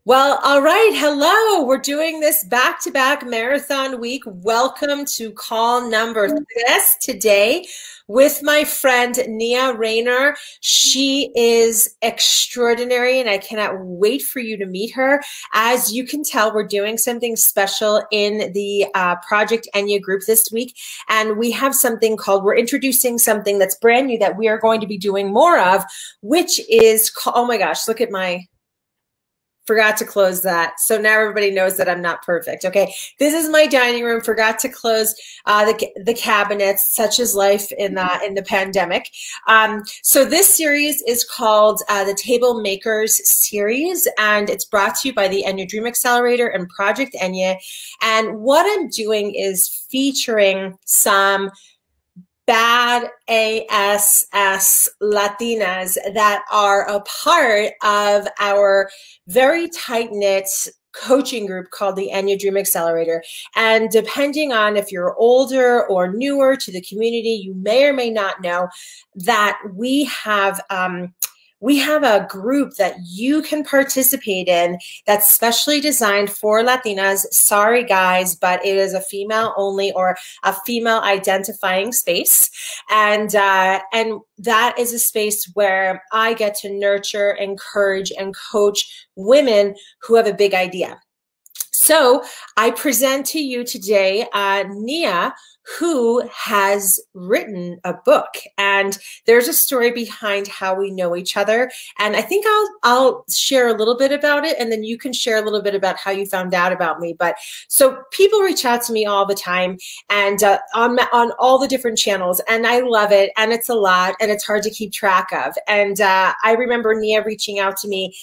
Well, all right. Hello. We're doing this back-to-back marathon week. Welcome to call number this today with my friend Eñye Rayner. She is extraordinary and I cannot wait for you to meet her. As you can tell, we're doing something special in the Project Eñye group this week. And we have something called, we're introducing something that's brand new that we are going to be doing more of, which is, oh my gosh, look at my, forgot to close that. So now everybody knows that I'm not perfect. Okay. This is my dining room. Forgot to close the cabinets, such as life in the pandemic. So this series is called the Table Makers series, and it's brought to you by the Eñye Dream Accelerator and Project Eñye. And what I'm doing is featuring some bad ass Latinas that are a part of our very tight-knit coaching group called the Eñye Dream Accelerator. And depending on if you're older or newer to the community, you may or may not know that we have a group that you can participate in that's specially designed for Latinas. Sorry, guys, but it is a female only or a female identifying space. And that is a space where I get to nurture, encourage, and coach women who have a big idea. So I present to you today Eñye, who has written a book, and there's a story behind how we know each other. And I think I'll share a little bit about it, and then you can share a little bit about how you found out about me. But so people reach out to me all the time, and on all the different channels, and I love it, and it's a lot, and it's hard to keep track of. And I remember Eñye reaching out to me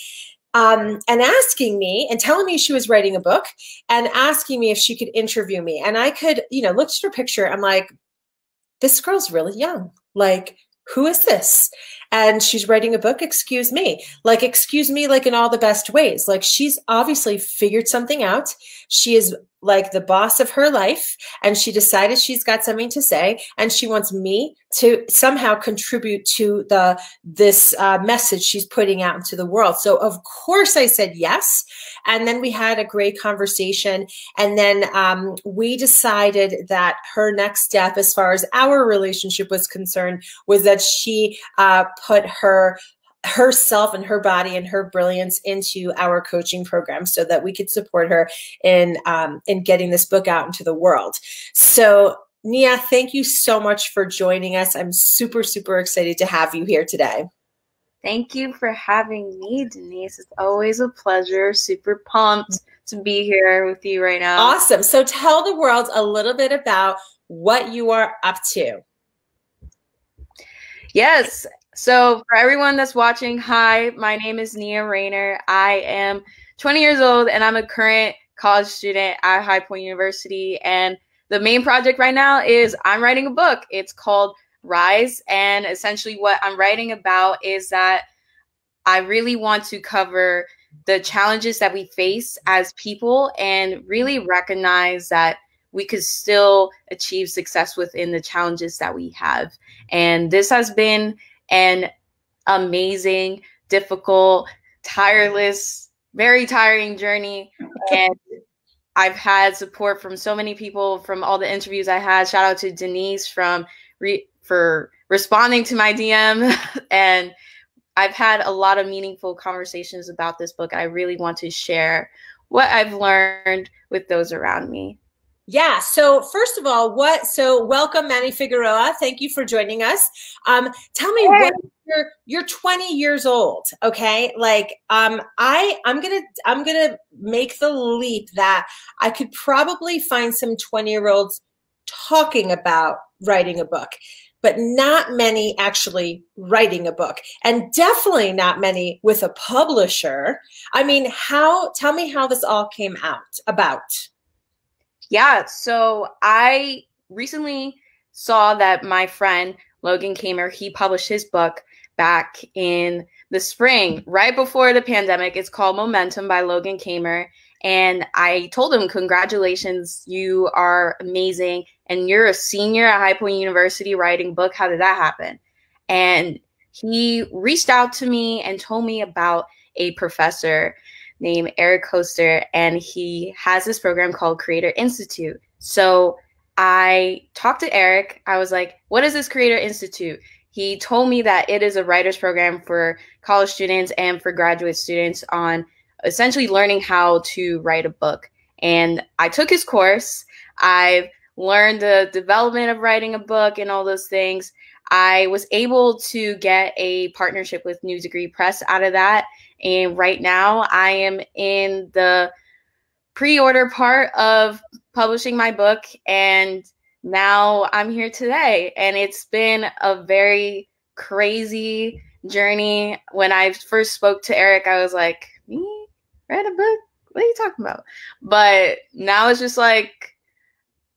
and asking me and telling me she was writing a book and asking me if she could interview me. And I could, looked at her picture. I'm like, this girl's really young. Like, who is this? And she's writing a book. Excuse me, like in all the best ways. Like, she's obviously figured something out. She is like the boss of her life, and she decided she's got something to say, and she wants me to somehow contribute to this message she's putting out into the world. So of course I said yes. And then we had a great conversation. And then we decided that her next step, as far as our relationship was concerned, was that she put herself and her body and her brilliance into our coaching program so that we could support her in getting this book out into the world. So Eñye, thank you so much for joining us. I'm super, super excited to have you here today. Thank you for having me, Denise. It's always a pleasure. Super pumped to be here with you right now. Awesome. So tell the world a little bit about what you are up to. Yes. So for everyone that's watching, hi, my name is Eñye Rayner. I am 20 years old and I'm a current college student at High Point University. And the main project right now is I'm writing a book. It's called Rise. And essentially what I'm writing about is that I really want to cover the challenges that we face as people and really recognize that we could still achieve success within the challenges that we have. And this has been an amazing, difficult, tireless, very tiring journey. And I've had support from so many people from all the interviews I had. Shout out to Denise for responding to my DM. And I've had a lot of meaningful conversations about this book. I really want to share what I've learned with those around me. Yeah. So first of all, welcome, Manny Figueroa. Thank you for joining us. Tell me, what you're 20 years old. Okay. Like, I'm gonna make the leap that I could probably find some 20-year-olds talking about writing a book, but not many actually writing a book, and definitely not many with a publisher. I mean, tell me how this all came about. Yeah, so I recently saw that my friend Logan Kamer, he published his book back in the spring, right before the pandemic. It's called Momentum by Logan Kamer. And I told him, congratulations, you are amazing. And you're a senior at High Point University writing a book. How did that happen? And he reached out to me and told me about a professor named Eric Koster, and he has this program called Creator Institute. So I talked to Eric. I was like, what is this Creator Institute? He told me that it is a writer's program for college students and for graduate students on essentially learning how to write a book. And I took his course. I've learned the development of writing a book and all those things. I was able to get a partnership with New Degree Press out of that. And right now I am in the pre-order part of publishing my book. And now I'm here today. And it's been a very crazy journey. When I first spoke to Eric, I was like, me? Write a book? What are you talking about? But now it's just like,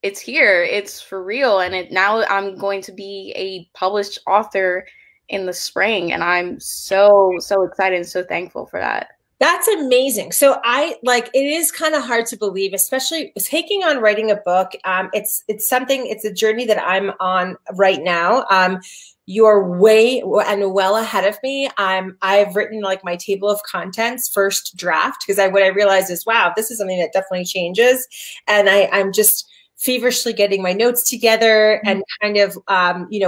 it's here. It's for real. And now I'm going to be a published author in the spring. And I'm so excited and so thankful for that. That's amazing. So it is kind of hard to believe, especially taking on writing a book. It's a journey that I'm on right now. You're way and well ahead of me. I've written like my table of contents first draft, because what I realized is, wow, this is something that definitely changes. And I'm just feverishly getting my notes together and kind of,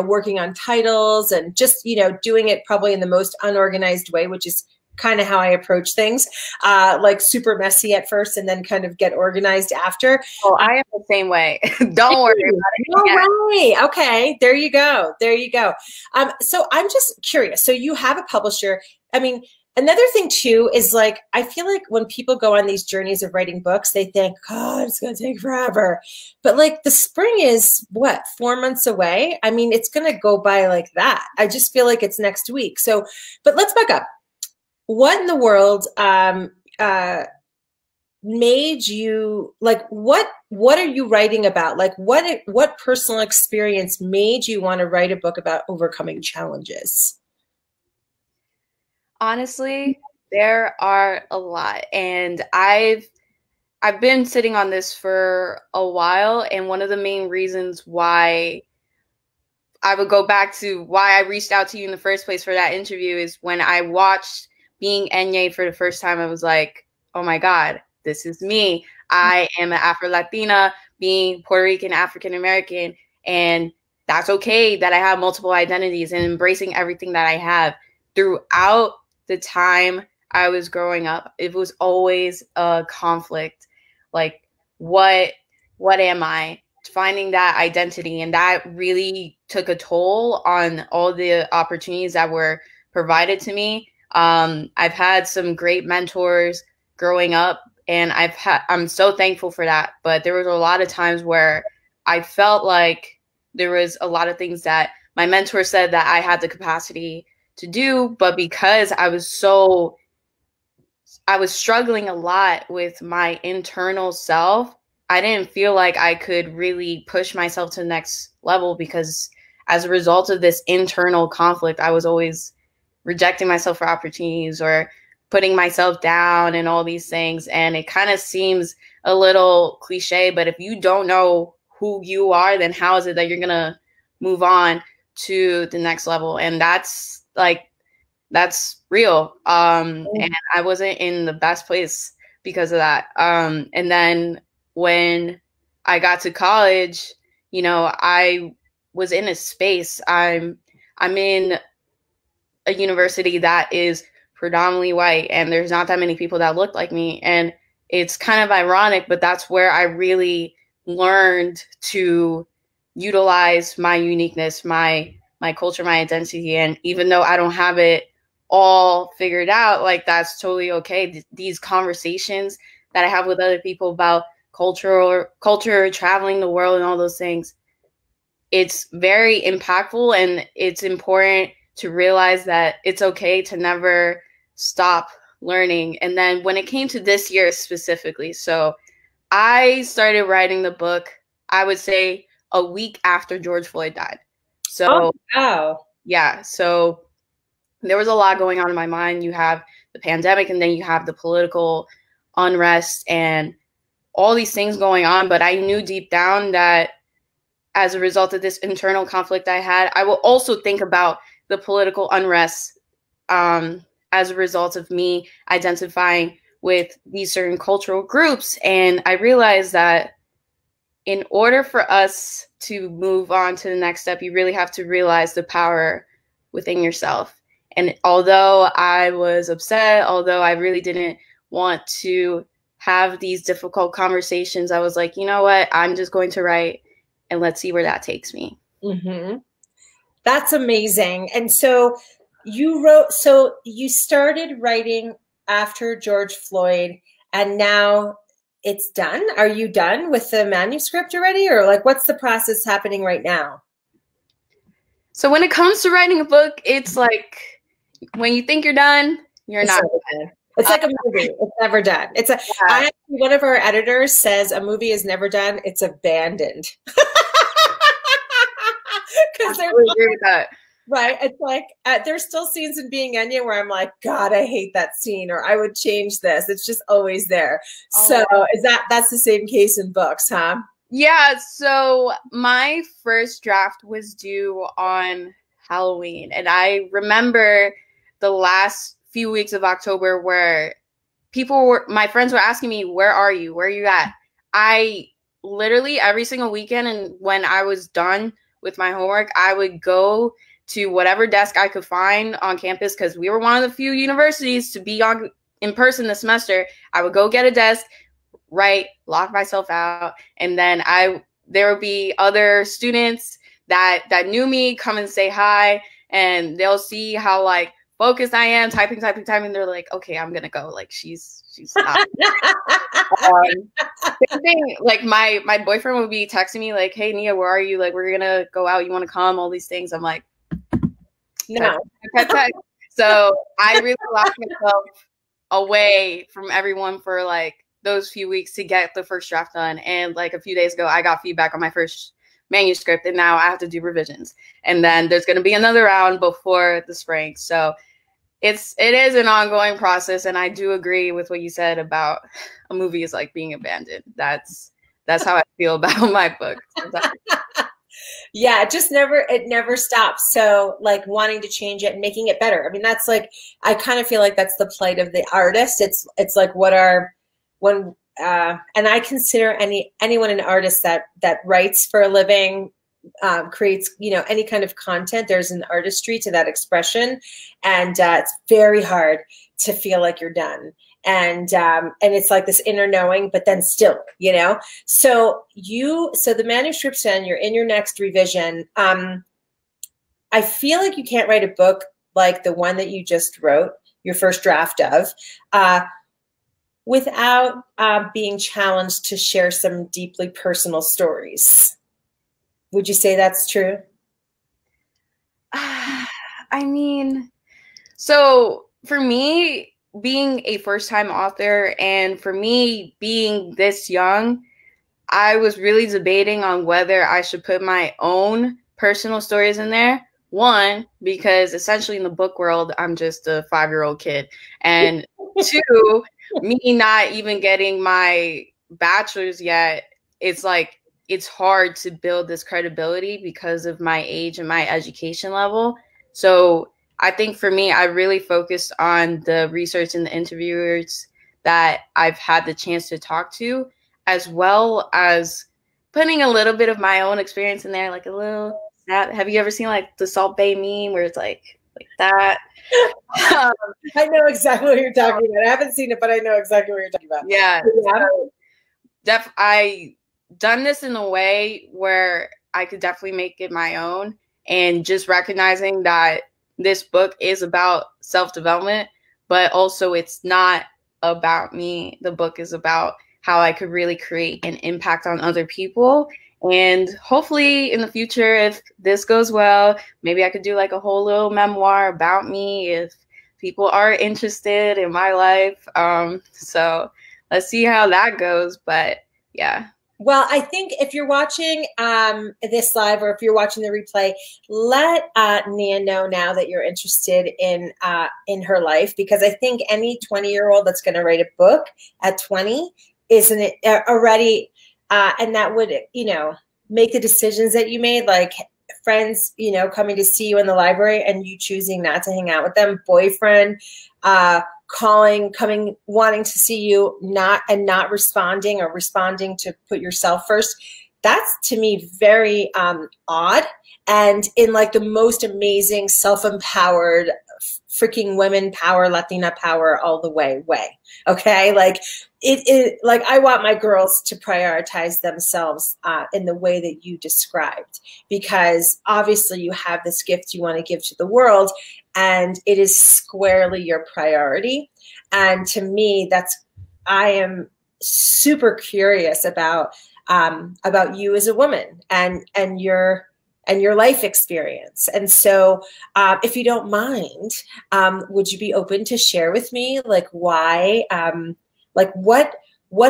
working on titles and just, doing it probably in the most unorganized way, which is kind of how I approach things, like super messy at first and then kind of get organized after. Oh, I am the same way. Don't worry about it. No way. Okay. There you go. There you go. So I'm just curious. So you have a publisher. I mean, another thing too is like, I feel like when people go on these journeys of writing books, they think, God, it's going to take forever. But like the spring is what, 4 months away? I mean, it's going to go by like that. I just feel like it's next week. So, but let's back up. What in the world made you, like, what are you writing about? Like what personal experience made you want to write a book about overcoming challenges? Honestly, there are a lot, and I've been sitting on this for a while, and one of the main reasons why I would go back to why I reached out to you in the first place for that interview is when I watched Being Eñye for the first time. I was like, oh my God, this is me. I am an Afro-Latina, being Puerto Rican, African-American, and that's okay that I have multiple identities, and embracing everything that I have. Throughout the time I was growing up, it was always a conflict. Like, what am I? Finding that identity, and that really took a toll on all the opportunities that were provided to me. I've had some great mentors growing up, and I'm so thankful for that. But there was a lot of times where I felt like there was a lot of things that my mentor said that I had the capacity to do, but because I was struggling a lot with my internal self, I didn't feel like I could really push myself to the next level, because as a result of this internal conflict, I was always rejecting myself for opportunities or putting myself down and all these things. And it kind of seems a little cliche, but if you don't know who you are, then how is it that you're going to move on to the next level? And that's real. And I wasn't in the best place because of that. And then when I got to college, I was in a space. I'm in a university that is predominantly white, and there's not that many people that look like me. And it's kind of ironic, but that's where I really learned to utilize my uniqueness, my culture, my identity. And even though I don't have it all figured out, like, that's totally okay. These conversations that I have with other people about culture, traveling the world and all those things, it's very impactful, and it's important to realize that it's okay to never stop learning. And then when it came to this year specifically, so I started writing the book, I would say a week after George Floyd died. So, oh, wow. Yeah, so there was a lot going on in my mind. You have the pandemic, and then you have the political unrest and all these things going on. But I knew deep down that as a result of this internal conflict I had, I will also think about the political unrest as a result of me identifying with these certain cultural groups. And I realized that in order for us to move on to the next step, you really have to realize the power within yourself. And although I was upset, although I really didn't want to have these difficult conversations, I was like, you know what? I'm just going to write and let's see where that takes me. Mm-hmm. That's amazing. And so you started writing after George Floyd, and now it's done. Are you done with the manuscript already? Or like, what's the process happening right now? So when it comes to writing a book, it's like when you think you're done, you're not done. It's like a movie. It's never done. One of our editors says a movie is never done. It's abandoned. Because I really agree with that. Right. It's like there's still scenes in Being Eñye where I'm like, God, I hate that scene, or I would change this. It's just always there. Oh. So that's the same case in books, huh? Yeah. So my first draft was due on Halloween, and I remember the last few weeks of October where my friends were asking me, where are you? Where are you at? I literally every single weekend, and when I was done with my homework, I would go to whatever desk I could find on campus, because we were one of the few universities to be on in person this semester. I would go get a desk, write, lock myself out, and then there would be other students that knew me come and say hi, and they'll see how like focused I am, typing. They're like, okay, I'm gonna go. Like she's not. Same thing. Like my boyfriend would be texting me like, hey Nia, where are you? Like we're gonna go out. You want to come? All these things. I'm like, no. So I really locked myself away from everyone for like those few weeks to get the first draft done. And like a few days ago, I got feedback on my first manuscript, and now I have to do revisions. And then there's going to be another round before the spring. So it is an ongoing process. And I do agree with what you said about a movie is like being abandoned. That's how I feel about my book. Yeah, it never stops. So like wanting to change it and making it better. I mean, that's like, I kind of feel like that's the plight of the artist. It's like and I consider anyone an artist that writes for a living, creates, any kind of content. There's an artistry to that expression. And it's very hard to feel like you're done. And it's like this inner knowing, but then still, so the manuscript's done, you're in your next revision. I feel like you can't write a book like the one that you just wrote, your first draft of, without being challenged to share some deeply personal stories. Would you say that's true? I mean, so for me, being a first-time author, and for me being this young, I was really debating on whether I should put my own personal stories in there. One, because essentially in the book world, I'm just a 5-year-old kid. And two, me not even getting my bachelor's yet, it's like, it's hard to build this credibility because of my age and my education level. So I think for me, I really focused on the research and the interviewers that I've had the chance to talk to, as well as putting a little bit of my own experience in there, like a little snap. Have you ever seen like the Salt Bay meme where it's like that? I know exactly what you're talking about. I haven't seen it, but I know exactly what you're talking about. Yeah. So I done this in a way where I could definitely make it my own, and just recognizing that this book is about self-development, but also it's not about me. The book is about how I could really create an impact on other people. And hopefully in the future, if this goes well, maybe I could do like a whole little memoir about me if people are interested in my life. So let's see how that goes. But yeah. Well, I think if you're watching this live, or if you're watching the replay, let Nia know now that you're interested in her life, because I think any 20-year-old that's going to write a book at 20 isn't it already, and that would make the decisions that you made, like friends coming to see you in the library and you choosing not to hang out with them, boyfriend, calling, coming, wanting to see you, not responding, or responding to put yourself first. That's, to me, very odd, and in like the most amazing, self-empowered, freaking women power, Latina power all the way. Okay, like like I want my girls to prioritize themselves in the way that you described, because obviously you have this gift you want to give to the world, and it is squarely your priority. And to me, I am super curious about you as a woman, and your life experience. And so if you don't mind, would you be open to share with me like why, like what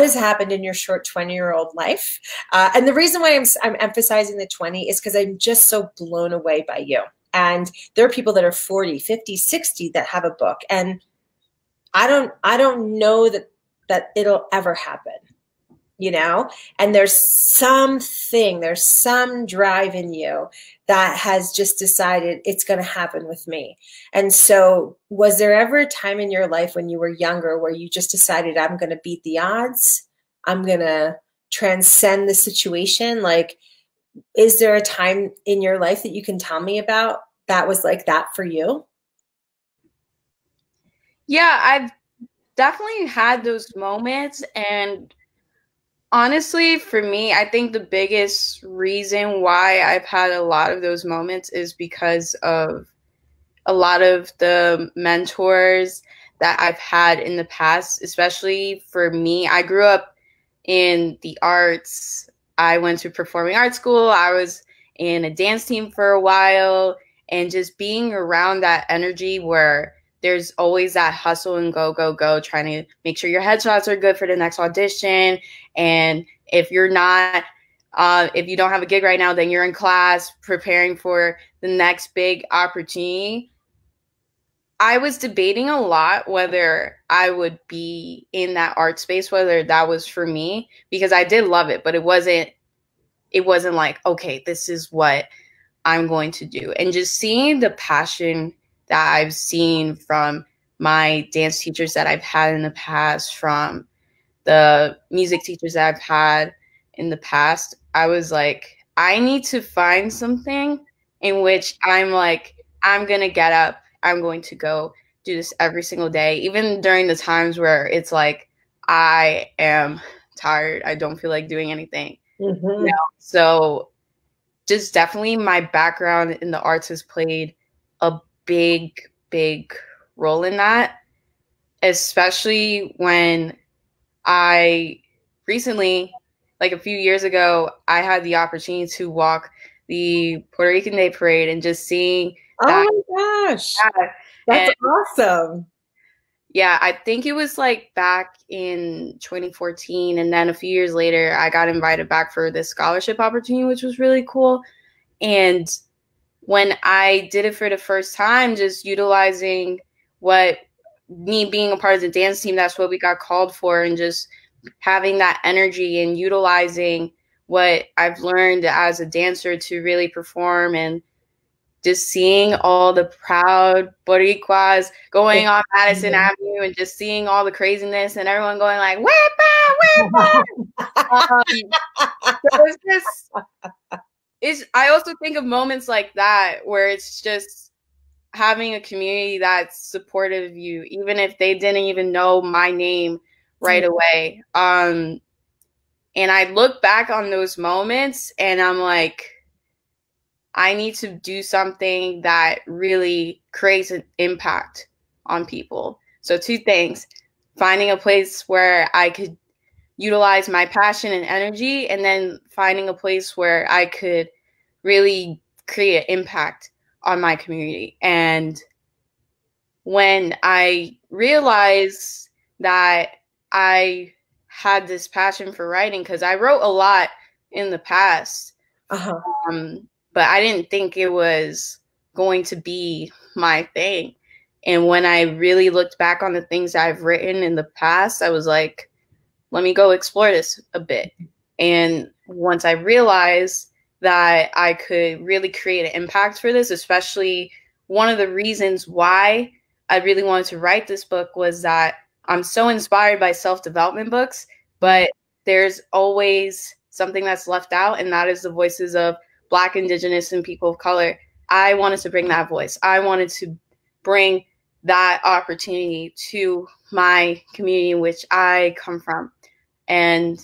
has happened in your short 20-year-old life? And the reason why I'm emphasizing the 20 is because I'm just so blown away by you. And there are people that are 40, 50, 60 that have a book, and I don't know that it'll ever happen, you know? And there's some drive in you that has just decided it's going to happen with me. And so was there ever a time in your life when you were younger where you just decided, I'm going to beat the odds, I'm going to transcend the situation? Like, is there a time in your life that you can tell me about that was like that for you? Yeah, I've definitely had those moments. And honestly, for me, I think the biggest reason why I've had a lot of those moments is because of a lot of the mentors that I've had in the past. Especially for me, I grew up in the arts. I went to performing arts school. I was in a dance team for a while, and just being around that energy where there's always that hustle and go, trying to make sure your headshots are good for the next audition. And if you're not, if you don't have a gig right now, then you're in class preparing for the next big opportunity. I was debating a lot whether I would be in that art space, whether that was for me, because I did love it, but it wasn't like, okay, this is what I'm going to do. And just seeing the passion that I've seen from my dance teachers that I've had in the past, from the music teachers that I've had in the past, I was like, I need to find something in which I'm like, I'm going to get up, I'm going to go do this every single day, even during the times where it's like, I am tired, I don't feel like doing anything. Mm-hmm. You know? So just definitely my background in the arts has played a big role in that, especially when I recently, like a few years ago, I had the opportunity to walk the Puerto Rican Day Parade, and just seeing that. Oh my gosh, that's awesome. Yeah, I think it was like back in 2014, and then a few years later, I got invited back for this scholarship opportunity, which was really cool. And when I did it for the first time, just utilizing what me being a part of the dance team, that's what we got called for, and just having that energy and utilizing what I've learned as a dancer to really perform, and just seeing all the proud Boricuas going on Madison Avenue, and just seeing all the craziness and everyone going like, "Wepa, wepa!" So I also think of moments like that where it's just having a community that's supportive of you, even if they didn't even know my name right away. And I look back on those moments and I'm like, I need to do something that really creates an impact on people. So 2 things: finding a place where I could utilize my passion and energy, and then finding a place where I could really create an impact on my community. And when I realized that I had this passion for writing, because I wrote a lot in the past, but I didn't think it was going to be my thing. And when I really looked back on the things I've written in the past, I was like, let me go explore this a bit. And once I realized that I could really create an impact for this, especially one of the reasons why I really wanted to write this book was that I'm so inspired by self-development books, but there's always something that's left out, and that is the voices of Black, Indigenous, and people of color. I wanted to bring that voice. I wanted to bring that opportunity to my community in which I come from. And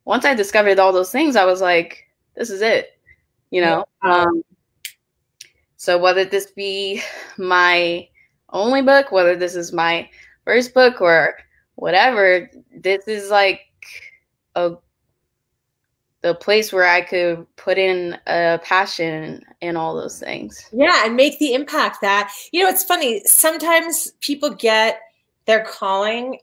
once I discovered all those things, I was like, this is it, you know? So whether this be my only book, whether this is my first book or whatever, this is like the place where I could put in a passion and all those things. Yeah, and make the impact that, it's funny. Sometimes people get their calling.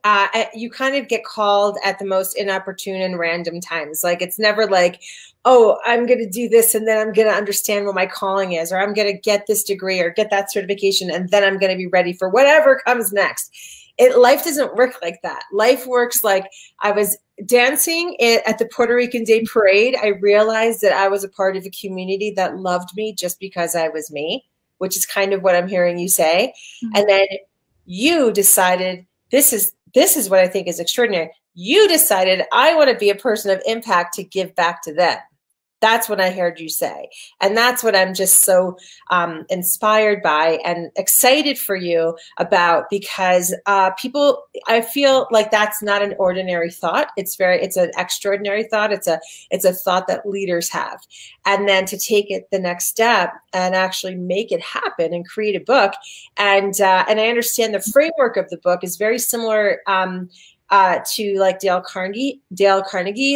You kind of get called at the most inopportune and random times. Like, it's never like, oh, I'm going to do this and then I'm going to understand what my calling is, or I'm going to get this degree or get that certification and then I'm going to be ready for whatever comes next. Life doesn't work like that. Life works like, I was dancing at the Puerto Rican Day Parade. I realized that I was a part of a community that loved me just because I was me, which is kind of what I'm hearing you say. Mm-hmm. And then you decided, this is what I think is extraordinary. You decided, I want to be a person of impact to give back to them. That's what I heard you say. And that's what I'm just so inspired by and excited for you about, because people, I feel like that's not an ordinary thought. It's an extraordinary thought. It's a thought that leaders have. And then to take it the next step and actually make it happen and create a book. And I understand the framework of the book is very similar to like Dale Carnegie,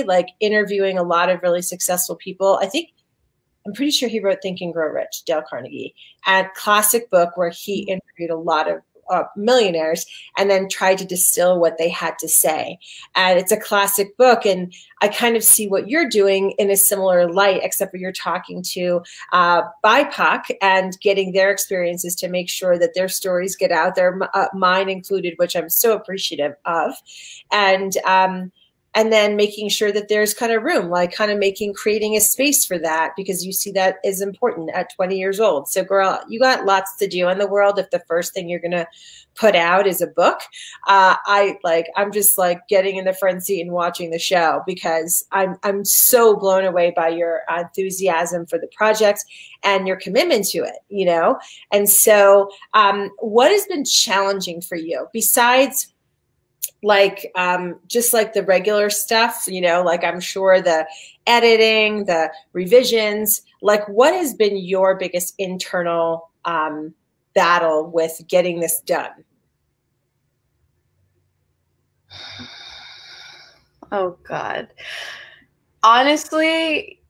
like interviewing a lot of really successful people. I'm pretty sure he wrote Think and Grow Rich, Dale Carnegie, and classic book where he interviewed a lot of millionaires and then tried to distill what they had to say. And it's a classic book. And I kind of see what you're doing in a similar light, except for you're talking to BIPOC and getting their experiences to make sure that their stories get out there, mine included, which I'm so appreciative of. And then making sure that there's kind of room, like kind of creating a space for that, because you see that is important at 20 years old. So girl, you got lots to do in the world. If the first thing you're going to put out is a book, I'm just like getting in the front seat and watching the show, because I'm so blown away by your enthusiasm for the project and your commitment to it, And so what has been challenging for you besides just like the regular stuff, like I'm sure the editing, the revisions, like what has been your biggest internal battle with getting this done? Oh God. Honestly,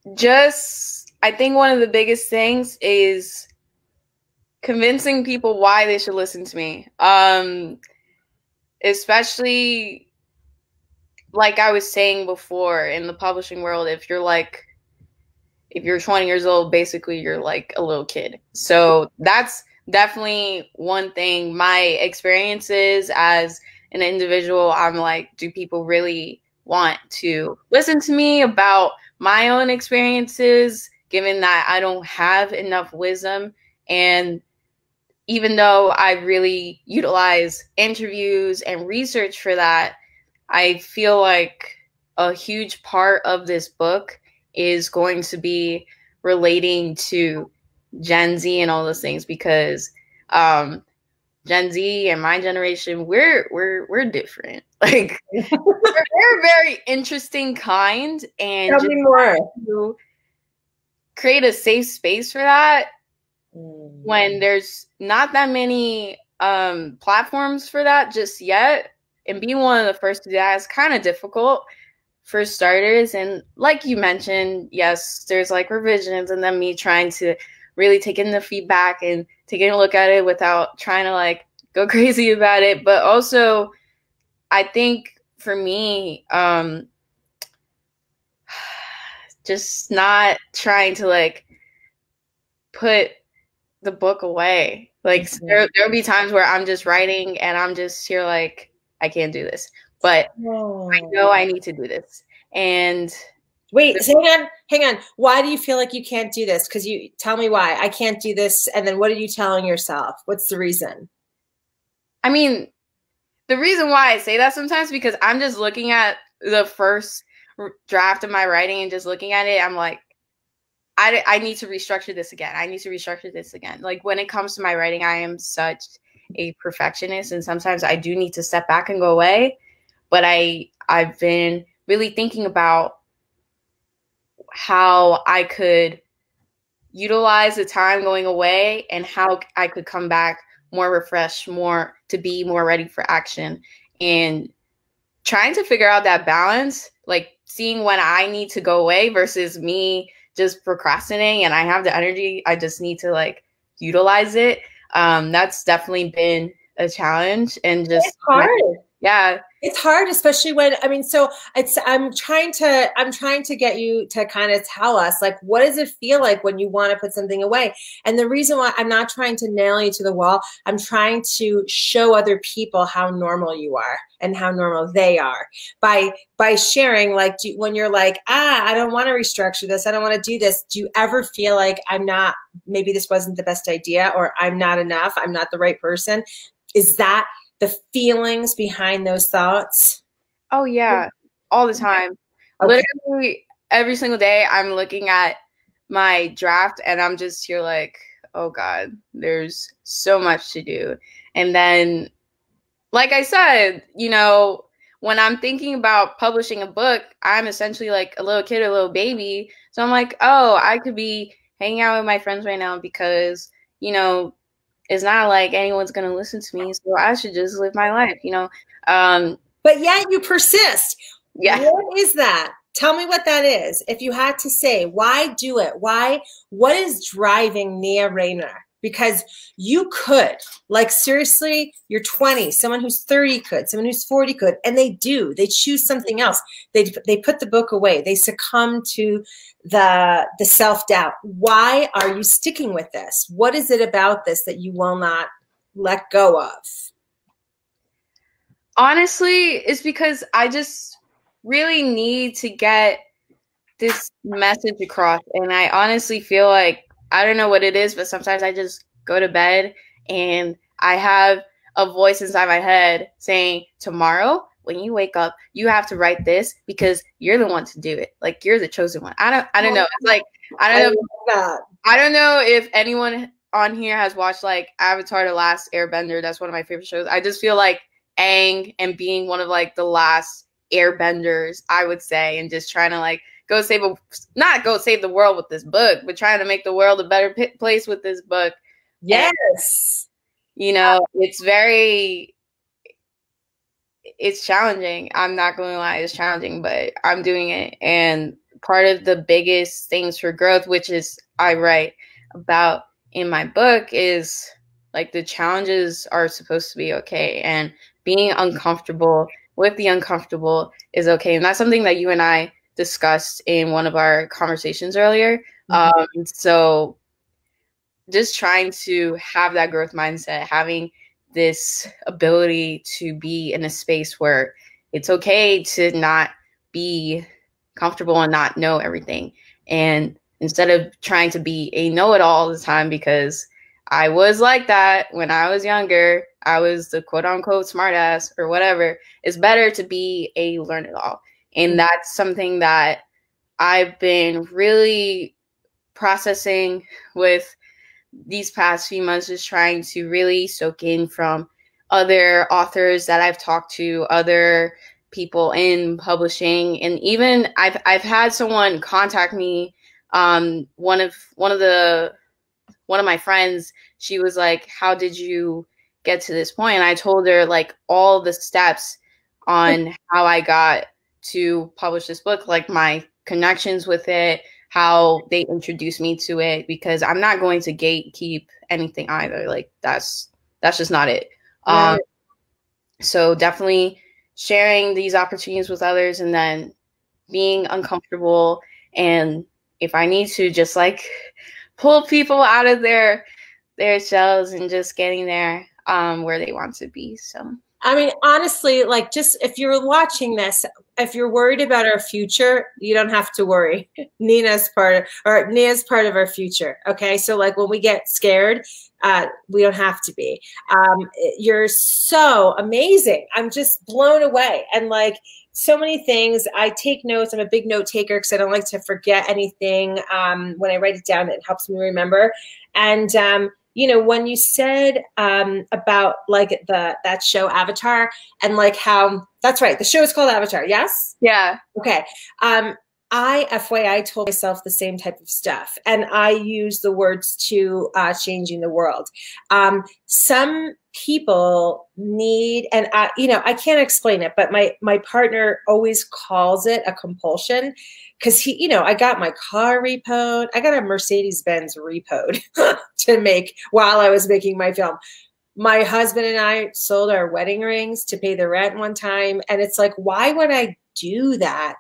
I think one of the biggest things is convincing people why they should listen to me. Especially, like I was saying before, in the publishing world, if you're 20 years old, basically you're like a little kid. So that's definitely one thing. My experiences as an individual, I'm like, do people really want to listen to me about my own experiences, given that I don't have enough wisdom? And even though I really utilize interviews and research for that, I feel like a huge part of this book is going to be relating to Gen Z and all those things, because Gen Z and my generation, we're different. Like we're a very interesting kind, and tell me more. To create a safe space for that, when there's not that many platforms for that just yet, and being one of the first to do that is kind of difficult for starters. And like you mentioned, yes, there's like revisions, and then me trying to really take in the feedback and taking a look at it without trying to like go crazy about it. But also, I think for me, just not trying to like put the book away. Like there'll be times where I'm just writing and I'm just here like, I can't do this, but I know I need to do this. And Wait, hang on. Why do you feel like you can't do this? Because you tell me why. I can't do this. And then what are you telling yourself? What's the reason? I mean, the reason why I say that sometimes because I'm just looking at the first draft of my writing and just looking at it, I'm like, I need to restructure this again. I need to restructure this again. Like when it comes to my writing, I am such a perfectionist, and sometimes I do need to step back and go away. But I've been really thinking about how I could utilize the time going away and how I could come back more refreshed, more to be more ready for action, and trying to figure out that balance, like seeing when I need to go away versus me just procrastinating and I have the energy. I just need to like utilize it. That's definitely been a challenge, and just it's hard. Yeah. It's hard, especially when, I mean, so I'm trying to get you to kind of tell us, like, what does it feel like when you want to put something away? And the reason why I'm not trying to nail you to the wall, I'm trying to show other people how normal you are and how normal they are by sharing, like, when you're like, I don't want to restructure this, I don't want to do this. Do you ever feel like maybe this wasn't the best idea, or I'm not enough, I'm not the right person? Is that the feelings behind those thoughts? Oh yeah, all the time. Okay. Literally every single day I'm looking at my draft and I'm just here like, oh God, there's so much to do. And then, like I said, you know, when I'm thinking about publishing a book, I'm essentially like a little kid, a little baby. So I'm like, oh, I could be hanging out with my friends right now because, you know, it's not like anyone's going to listen to me, so I should just live my life, you know? But yet you persist. Yeah. What is that? Tell me what that is. If you had to say, why do it? What is driving Eñye Rayner? Because you could, like, seriously, you're 20, someone who's 30 could, someone who's 40 could, and they do. They choose something else. They put the book away. They succumb to the self-doubt. Why are you sticking with this? What is it about this that you will not let go of? Honestly, it's because I just really need to get this message across. And I honestly feel like, I don't know what it is, but sometimes I just go to bed and I have a voice inside my head saying, tomorrow when you wake up, you have to write this because you're the one to do it. Like, you're the chosen one. I don't know. It's like, I don't know if anyone on here has watched like Avatar: The Last Airbender. That's one of my favorite shows. I just feel like Aang and being one of like the last airbenders, I would say, and just trying to like not go save the world with this book, but trying to make the world a better place with this book. Yes. And, you know, it's challenging. I'm not going to lie, it's challenging, but I'm doing it. And part of the biggest things for growth, which is I write about in my book, is like the challenges are supposed to be okay. And being uncomfortable with the uncomfortable is okay. And that's something that you and I discussed in one of our conversations earlier. Mm-hmm. So just trying to have that growth mindset, having this ability to be in a space where it's okay to not be comfortable and not know everything. And instead of trying to be a know-it-all all the time, because I was like that when I was younger, I was the quote unquote smartass or whatever. It's better to be a learn-it-all. And that's something that I've been really processing with these past few months, is trying to really soak in from other authors that I've talked to, other people in publishing, and even I've had someone contact me. One of my friends, she was like, "How did you get to this point?" And I told her like all the steps on how I got to publish this book, like my connections with it, how they introduced me to it, because I'm not going to gatekeep anything either. Like that's just not it. Right. So definitely sharing these opportunities with others, and then being uncomfortable, and if I need to, just like pull people out of their shells and just getting there where they want to be. So I mean, honestly, like, just if you're watching this, if you're worried about our future, you don't have to worry. Nina's part of our future. Okay. So like when we get scared, we don't have to be. You're so amazing. I'm just blown away. And like so many things, I take notes. I'm a big note taker because I don't like to forget anything. When I write it down, it helps me remember. And, you know, when you said about like that show Avatar and like how, that's right, the show is called Avatar, yes? Yeah. Okay. I, FYI, told myself the same type of stuff, and I use the words to changing the world. Some people need, and you know, I can't explain it, but my partner always calls it a compulsion because he, you know, I got my car repoed. I got a Mercedes-Benz repoed to make while I was making my film. My husband and I sold our wedding rings to pay the rent one time, and it's like, why would I do that?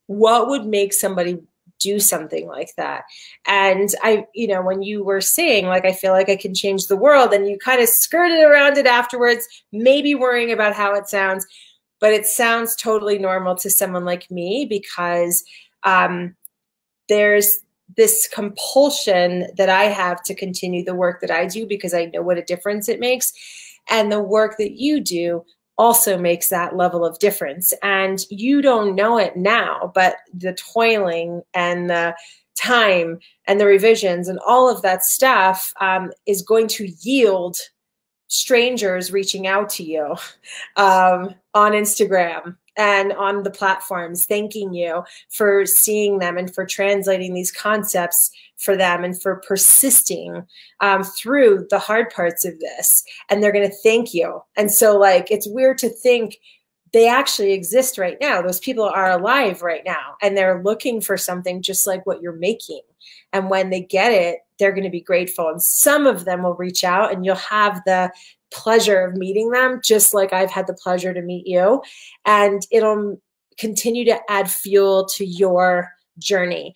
What would make somebody do something like that? And I, you know, when you were saying, like, I feel like I can change the world, and you kind of skirted around it afterwards, maybe worrying about how it sounds, but it sounds totally normal to someone like me because there's this compulsion that I have to continue the work that I do because I know what a difference it makes. And the work that you do also makes that level of difference. And you don't know it now, but the toiling and the time and the revisions and all of that stuff is going to yield strangers reaching out to you on Instagram and on the platforms, thanking you for seeing them and for translating these concepts for them and for persisting through the hard parts of this. And they're going to thank you. And so like, it's weird to think they actually exist right now. Those people are alive right now, and they're looking for something just like what you're making. And when they get it, they're going to be grateful. And some of them will reach out, and you'll have the pleasure of meeting them, just like I've had the pleasure to meet you. And it'll continue to add fuel to your journey,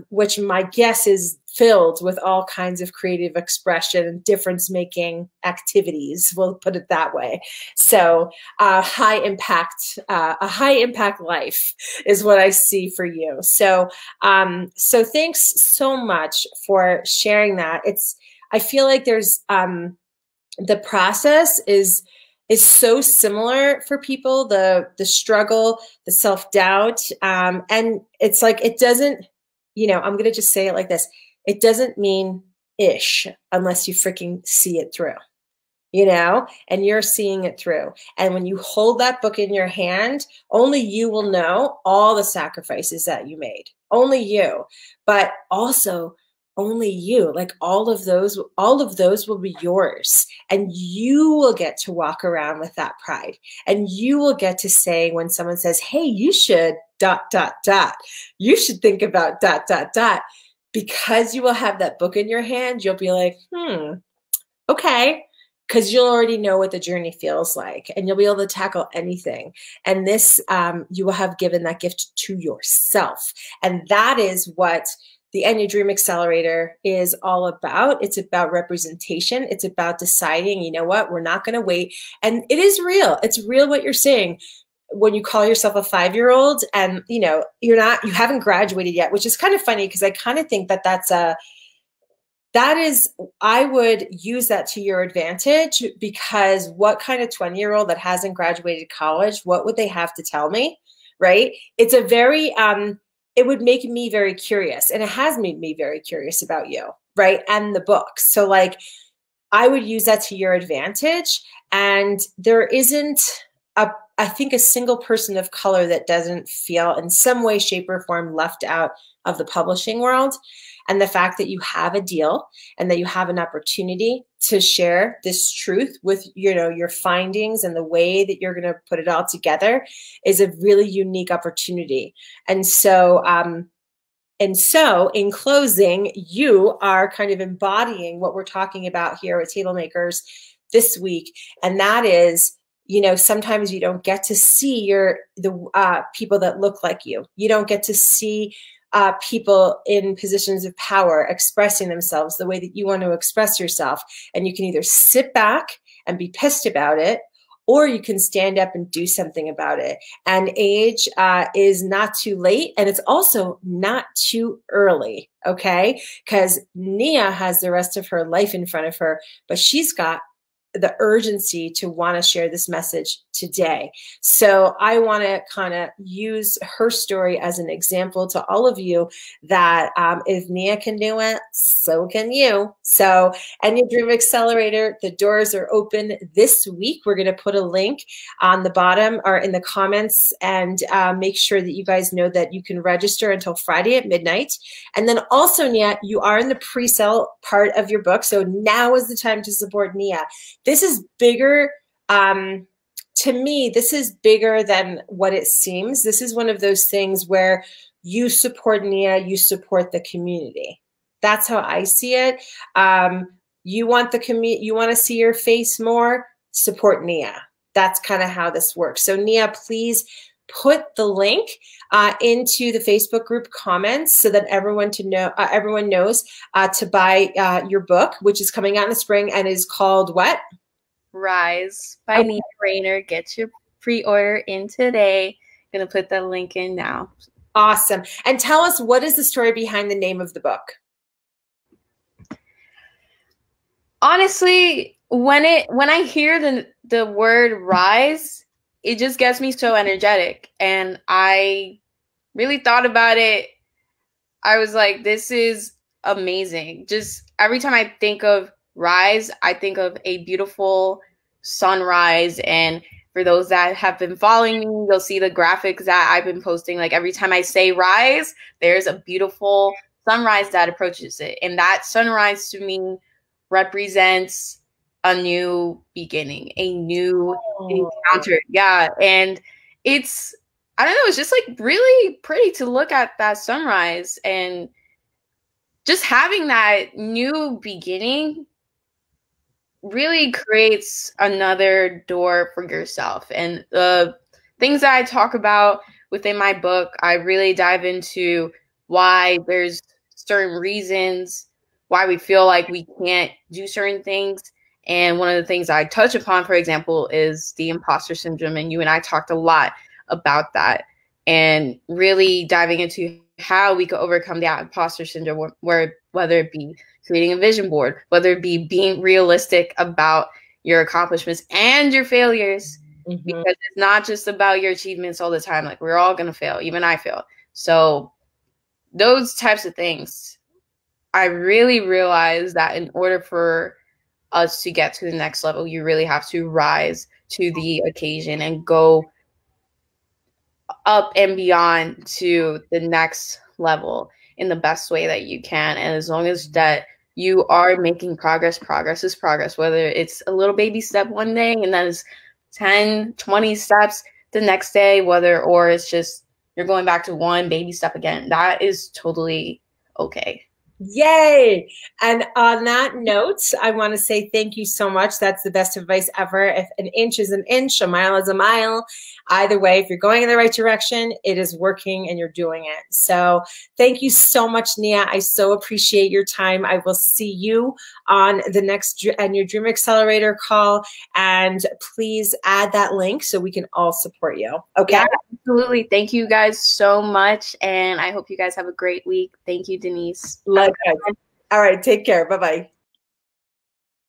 which my guess is filled with all kinds of creative expression and difference-making activities. We'll put it that way. So a high impact life is what I see for you. So so thanks so much for sharing that. I feel like there's the process is so similar for people, the struggle, the self-doubt. And it's like, it doesn't, you know, I'm going to just say it like this. It doesn't mean ish unless you freaking see it through, you know, and you're seeing it through. And when you hold that book in your hand, only you will know all the sacrifices that you made, only you, but also only you. Like all of those will be yours, and you will get to walk around with that pride, and you will get to say when someone says, hey, you should ... you should think about ... because you will have that book in your hand. You'll be like, okay, because you'll already know what the journey feels like, and you'll be able to tackle anything. And this, you will have given that gift to yourself. And that is what the Eñye Dream Accelerator is all about. It's about representation. It's about deciding, you know what, we're not going to wait. And it is real. It's real what you're saying. When you call yourself a 5-year-old and, you know, you haven't graduated yet, which is kind of funny because I kind of think I would use that to your advantage, because what kind of 20-year-old that hasn't graduated college, what would they have to tell me, right? It's a very, it would make me very curious, and it has made me very curious about you, right? And the book. So like, I would use that to your advantage. And there isn't I think a single person of color that doesn't feel in some way, shape, or form left out of the publishing world. And the fact that you have a deal and that you have an opportunity to share this truth with, you know, your findings and the way that you're going to put it all together is a really unique opportunity. And so in closing, you are kind of embodying what we're talking about here at Table Makers this week. And that is, you know, sometimes you don't get to see the people that look like you. You don't get to see people in positions of power expressing themselves the way that you want to express yourself. And you can either sit back and be pissed about it, or you can stand up and do something about it. And age is not too late, and it's also not too early, okay? Because Eñye has the rest of her life in front of her, but she's got the urgency to want to share this message today. So I want to kind of use her story as an example to all of you that if Eñye can do it, so can you. So Eñye Dream Accelerator, the doors are open this week. We're going to put a link on the bottom or in the comments, and make sure that you guys know that you can register until Friday at midnight. And then also, Eñye, you are in the pre-sale part of your book. So now is the time to support Eñye. This is bigger. To me, this is bigger than what it seems. This is one of those things where you support Eñye, you support the community. That's how I see it. You want the community, you want to see your face more, support Eñye. That's kind of how this works. So Eñye, please put the link into the Facebook group comments so that everyone knows to buy your book, which is coming out in the spring and is called what? Rise by Eñye Rainer. Get your pre-order in today. I'm going to put the link in now. Awesome. And tell us, what is the story behind the name of the book? Honestly, when I hear the word rise, it just gets me so energetic. And I really thought about it. I was like, this is amazing. Just every time I think of rise, I think of a beautiful sunrise. And for those that have been following me, you'll see the graphics that I've been posting. Like every time I say rise, there's a beautiful sunrise that approaches it. And that sunrise to me represents a new beginning, a new encounter. Yeah. And it's, I don't know, it's just like really pretty to look at that sunrise, and just having that new beginning really creates another door for yourself. And the things that I talk about within my book, I really dive into why there's certain reasons why we feel like we can't do certain things. And one of the things I touch upon, for example, is the imposter syndrome. And you and I talked a lot about that, and really diving into how we could overcome that imposter syndrome, whether it be creating a vision board, whether it be being realistic about your accomplishments and your failures, because it's not just about your achievements all the time. Like, we're all going to fail. Even I fail. So those types of things, I really realized that in order for us to get to the next level, you really have to rise to the occasion and go up and beyond to the next level in the best way that you can. And as long as that you are making progress is progress, whether it's a little baby step one day and then it's 10, 20 steps the next day, or it's just you're going back to one baby step again, that is totally okay. Yay. And on that note, I want to say thank you so much. That's the best advice ever. If an inch is an inch, a mile is a mile. Either way, if you're going in the right direction, it is working and you're doing it. So thank you so much, Eñye. I so appreciate your time. I will see you on the next Eñye Dream Accelerator call. And please add that link so we can all support you. Okay? Yeah, absolutely. Thank you guys so much. And I hope you guys have a great week. Thank you, Denise. Likewise. All right. Take care. Bye-bye.